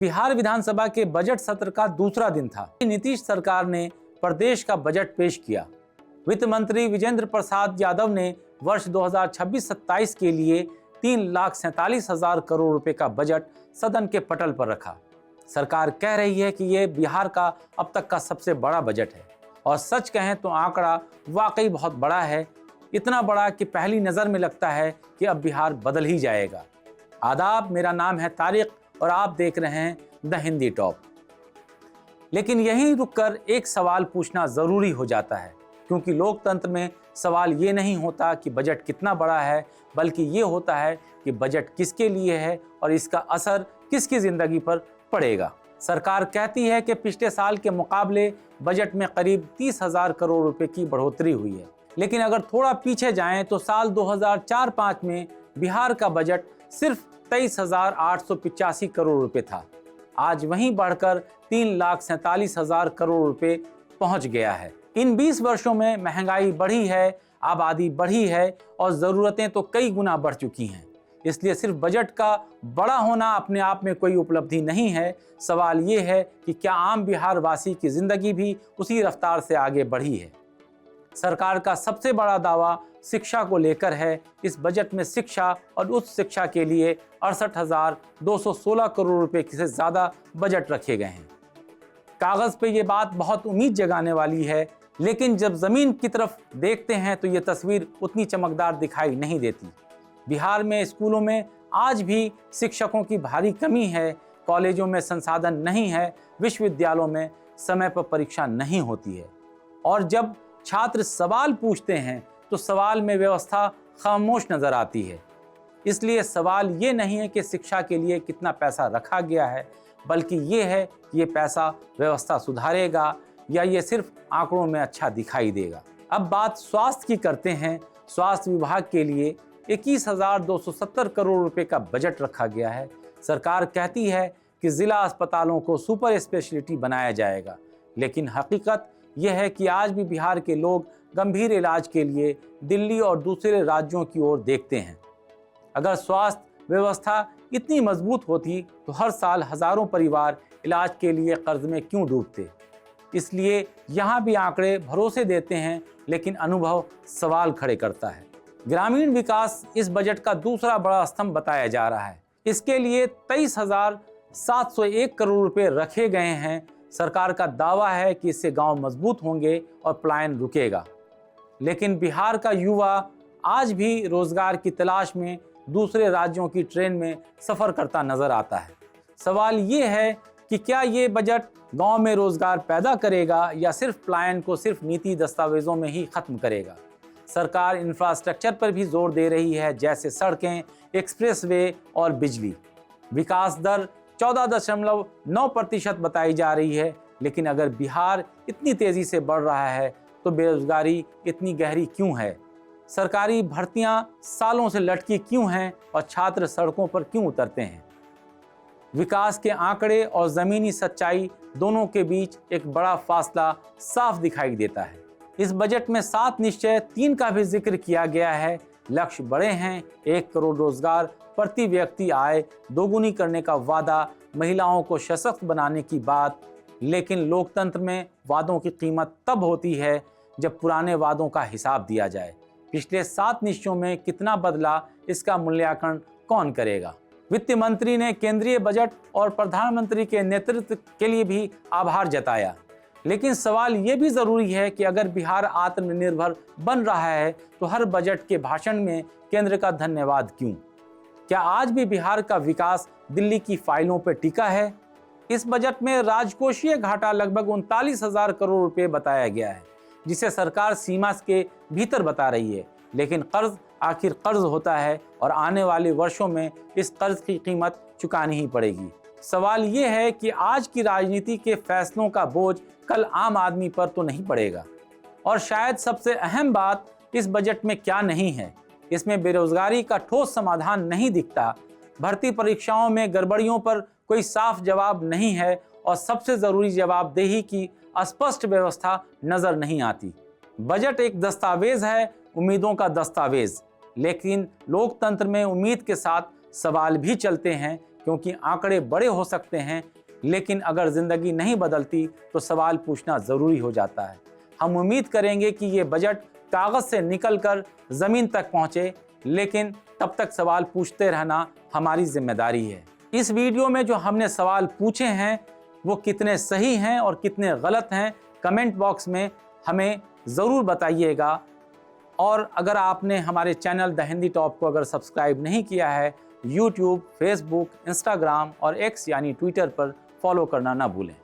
बिहार विधानसभा के बजट सत्र का दूसरा दिन था। नीतीश सरकार ने प्रदेश का बजट पेश किया। वित्त मंत्री विजेंद्र प्रसाद यादव ने वर्ष 2026-27 के लिए 3,47,000 करोड़ रुपए का बजट सदन के पटल पर रखा। सरकार कह रही है कि यह बिहार का अब तक का सबसे बड़ा बजट है और सच कहें तो आंकड़ा वाकई बहुत बड़ा है, इतना बड़ा कि पहली नज़र में लगता है कि अब बिहार बदल ही जाएगा। आदाब, मेरा नाम है तारिक और आप देख रहे हैं द हिंदी टॉप। लेकिन यहीं रुककर एक सवाल पूछना ज़रूरी हो जाता है, क्योंकि लोकतंत्र में सवाल ये नहीं होता कि बजट कितना बड़ा है, बल्कि ये होता है कि बजट किसके लिए है और इसका असर किसकी ज़िंदगी पर पड़ेगा। सरकार कहती है कि पिछले साल के मुकाबले बजट में करीब 30,000 करोड़ रुपए की बढ़ोतरी हुई है, लेकिन अगर थोड़ा पीछे जाएं तो साल 2004-05 में बिहार का बजट सिर्फ 23,885 करोड़ रुपए था। आज वहीं बढ़कर 3,47,000 करोड़ रुपए पहुंच गया है। इन 20 वर्षों में महंगाई बढ़ी है, आबादी बढ़ी है और ज़रूरतें तो कई गुना बढ़ चुकी हैं। इसलिए सिर्फ बजट का बड़ा होना अपने आप में कोई उपलब्धि नहीं है। सवाल ये है कि क्या आम बिहार वासी की ज़िंदगी भी उसी रफ्तार से आगे बढ़ी है। सरकार का सबसे बड़ा दावा शिक्षा को लेकर है। इस बजट में शिक्षा और उच्च शिक्षा के लिए 68,216 करोड़ रुपए से ज़्यादा बजट रखे गए हैं। कागज़ पे ये बात बहुत उम्मीद जगाने वाली है, लेकिन जब ज़मीन की तरफ देखते हैं तो ये तस्वीर उतनी चमकदार दिखाई नहीं देती। बिहार में स्कूलों में आज भी शिक्षकों की भारी कमी है, कॉलेजों में संसाधन नहीं है, विश्वविद्यालयों में समय पर परीक्षा नहीं होती है और जब छात्र सवाल पूछते हैं तो सवाल में व्यवस्था खामोश नज़र आती है। इसलिए सवाल ये नहीं है कि शिक्षा के लिए कितना पैसा रखा गया है, बल्कि ये है कि ये पैसा व्यवस्था सुधारेगा या ये सिर्फ आंकड़ों में अच्छा दिखाई देगा। अब बात स्वास्थ्य की करते हैं। स्वास्थ्य विभाग के लिए 21,270 करोड़ रुपए का बजट रखा गया है। सरकार कहती है कि ज़िला अस्पतालों को सुपर स्पेशलिटी बनाया जाएगा, लेकिन हकीकत यह है कि आज भी बिहार के लोग गंभीर इलाज के लिए दिल्ली और दूसरे राज्यों की ओर देखते हैं। अगर स्वास्थ्य व्यवस्था इतनी मजबूत होती तो हर साल हजारों परिवार इलाज के लिए कर्ज में क्यों डूबते। इसलिए यहाँ भी आंकड़े भरोसे देते हैं, लेकिन अनुभव सवाल खड़े करता है। ग्रामीण विकास इस बजट का दूसरा बड़ा स्तंभ बताया जा रहा है। इसके लिए 23,701 करोड़ रुपए रखे गए हैं। सरकार का दावा है कि इससे गांव मजबूत होंगे और पलायन रुकेगा, लेकिन बिहार का युवा आज भी रोजगार की तलाश में दूसरे राज्यों की ट्रेन में सफ़र करता नजर आता है। सवाल ये है कि क्या ये बजट गांव में रोजगार पैदा करेगा या सिर्फ पलायन को सिर्फ नीति दस्तावेजों में ही खत्म करेगा। सरकार इंफ्रास्ट्रक्चर पर भी जोर दे रही है, जैसे सड़कें, एक्सप्रेसवे और बिजली। विकास दर 14.9% बताई जा रही है, लेकिन अगर बिहार इतनी तेज़ी से बढ़ रहा है तो बेरोजगारी इतनी गहरी क्यों है? सरकारी भर्तियां सालों से लटकी क्यों हैं और छात्र सड़कों पर क्यों उतरते हैं? विकास के आंकड़े और ज़मीनी सच्चाई दोनों के बीच एक बड़ा फासला साफ दिखाई देता है। इस बजट में 7 निश्चय 3 का भी जिक्र किया गया है। लक्ष्य बड़े हैं, 1 करोड़ रोजगार, प्रति व्यक्ति आय दोगुनी करने का वादा, महिलाओं को सशक्त बनाने की बात। लेकिन लोकतंत्र में वादों की कीमत तब होती है जब पुराने वादों का हिसाब दिया जाए। पिछले 7 निश्चयों में कितना बदला, इसका मूल्यांकन कौन करेगा? वित्त मंत्री ने केंद्रीय बजट और प्रधानमंत्री के नेतृत्व के लिए भी आभार जताया, लेकिन सवाल ये भी ज़रूरी है कि अगर बिहार आत्मनिर्भर बन रहा है तो हर बजट के भाषण में केंद्र का धन्यवाद क्यों? क्या आज भी बिहार का विकास दिल्ली की फाइलों पर टिका है? इस बजट में राजकोषीय घाटा लगभग 39,000 करोड़ रुपए बताया गया है, जिसे सरकार सीमा के भीतर बता रही है, लेकिन कर्ज आखिर कर्ज होता है और आने वाले वर्षों में इस कर्ज की कीमत चुकानी ही पड़ेगी। सवाल ये है कि आज की राजनीति के फैसलों का बोझ कल आम आदमी पर तो नहीं पड़ेगा। और शायद सबसे अहम बात इस बजट में क्या नहीं है, इसमें बेरोजगारी का ठोस समाधान नहीं दिखता, भर्ती परीक्षाओं में गड़बड़ियों पर कोई साफ जवाब नहीं है और सबसे ज़रूरी जवाबदेही की स्पष्ट व्यवस्था नज़र नहीं आती। बजट एक दस्तावेज है, उम्मीदों का दस्तावेज, लेकिन लोकतंत्र में उम्मीद के साथ सवाल भी चलते हैं, क्योंकि आंकड़े बड़े हो सकते हैं, लेकिन अगर ज़िंदगी नहीं बदलती तो सवाल पूछना ज़रूरी हो जाता है। हम उम्मीद करेंगे कि ये बजट कागज़ से निकलकर ज़मीन तक पहुँचे, लेकिन तब तक सवाल पूछते रहना हमारी जिम्मेदारी है। इस वीडियो में जो हमने सवाल पूछे हैं वो कितने सही हैं और कितने गलत हैं, कमेंट बॉक्स में हमें ज़रूर बताइएगा। और अगर आपने हमारे चैनल द हिंदी टॉप को अगर सब्सक्राइब नहीं किया है, यूट्यूब, फेसबुक, इंस्टाग्राम और एक्स यानी ट्विटर पर फॉलो करना ना भूलें।